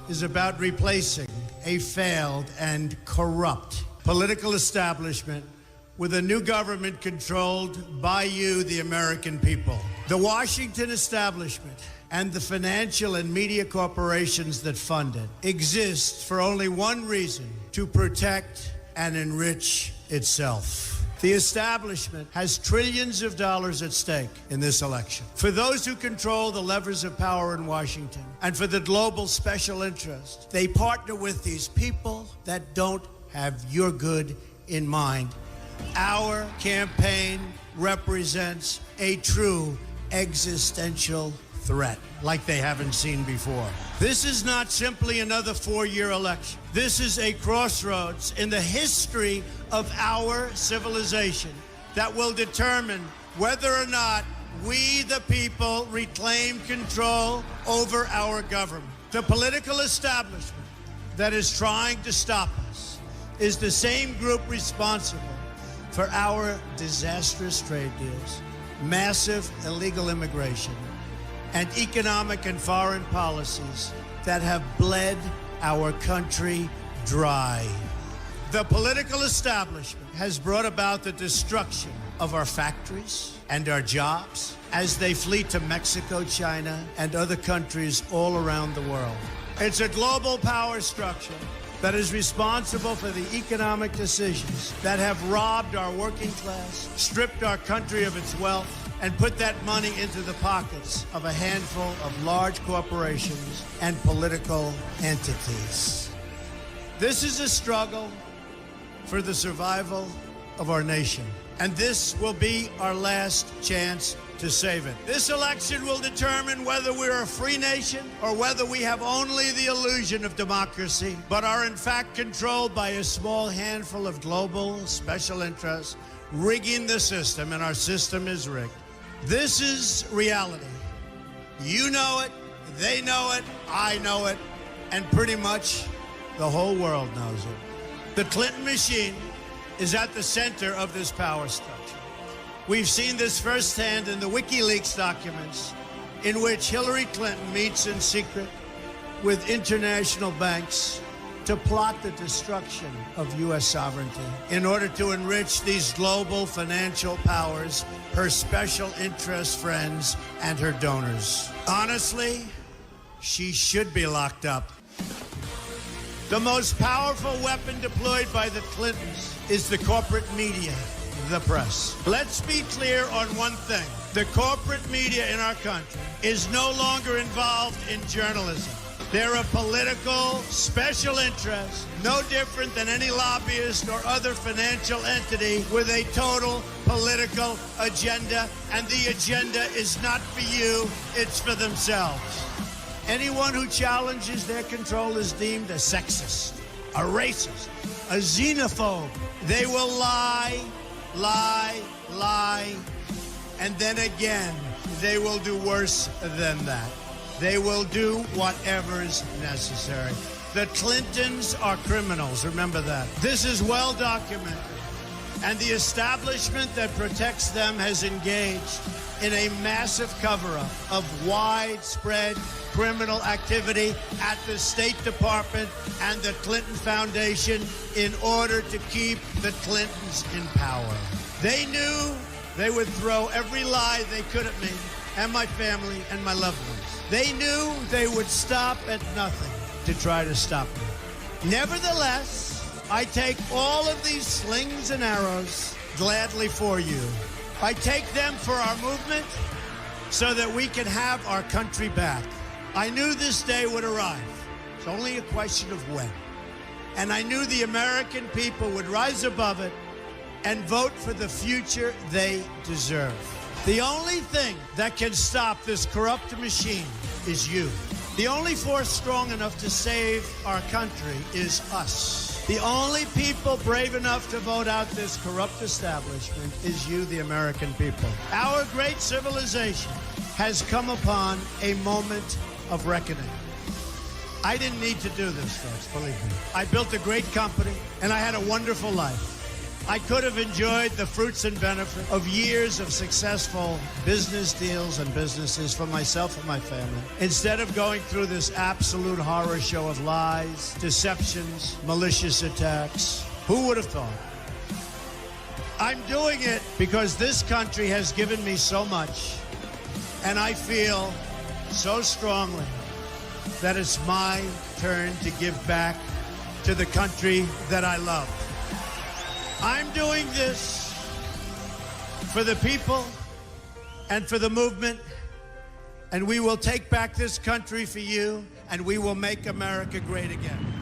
is about replacing a failed and corrupt political establishment with a new government controlled by you, the American people. The Washington establishment and the financial and media corporations that fund it exist for only one reason: to protect and enrich itself. The establishment has trillions of dollars at stake in this election. For those who control the levers of power in Washington and for the global special interest, they partner with these people that don't have your good in mind. Our campaign represents a true existential threat like they haven't seen before. This is not simply another four-year election. This is a crossroads in the history of our civilization that will determine whether or not we, the people, reclaim control over our government. The political establishment that is trying to stop us is the same group responsible for our disastrous trade deals, massive illegal immigration, and economic and foreign policies that have bled our country dry. The political establishment has brought about the destruction of our factories and our jobs as they flee to Mexico, China, and other countries all around the world. It's a global power structure that is responsible for the economic decisions that have robbed our working class, stripped our country of its wealth, and put that money into the pockets of a handful of large corporations and political entities. This is a struggle for the survival of our nation, and this will be our last chance to save it. This election will determine whether we're a free nation or whether we have only the illusion of democracy, but are in fact controlled by a small handful of global special interests rigging the system, and our system is rigged. This is reality. You know it, they know it, I know it, and pretty much the whole world knows it. The Clinton machine is at the center of this power structure. We've seen this firsthand in the WikiLeaks documents, in which Hillary Clinton meets in secret with international banks to plot the destruction of U.S. sovereignty in order to enrich these global financial powers, her special interest friends, and her donors. Honestly, she should be locked up. The most powerful weapon deployed by the Clintons is the corporate media, the press. Let's be clear on one thing. The corporate media in our country is no longer involved in journalism. They're a political special interest, no different than any lobbyist or other financial entity with a total political agenda, and the agenda is not for you, it's for themselves. Anyone who challenges their control is deemed a sexist, a racist, a xenophobe. They will lie, lie, lie, and then again, they will do worse than that. They will do whatever is necessary. The Clintons are criminals, remember that. This is well documented, and the establishment that protects them has engaged in a massive cover-up of widespread criminal activity at the State Department and the Clinton Foundation in order to keep the Clintons in power. They knew they would throw every lie they could at me and my family and my loved ones. They knew they would stop at nothing to try to stop me. Nevertheless, I take all of these slings and arrows gladly for you. I take them for our movement so that we can have our country back. I knew this day would arrive. It's only a question of when. And I knew the American people would rise above it and vote for the future they deserve. The only thing that can stop this corrupt machine is you. The only force strong enough to save our country is us. The only people brave enough to vote out this corrupt establishment is you, the American people. Our great civilization has come upon a moment of reckoning. I didn't need to do this, folks, believe me. I built a great company, and I had a wonderful life. I could have enjoyed the fruits and benefits of years of successful business deals and businesses for myself and my family, instead of going through this absolute horror show of lies, deceptions, malicious attacks. Who would have thought? I'm doing it because this country has given me so much, and I feel so strongly that it's my turn to give back to the country that I love. I'm doing this for the people and for the movement, and we will take back this country for you, and we will make America great again.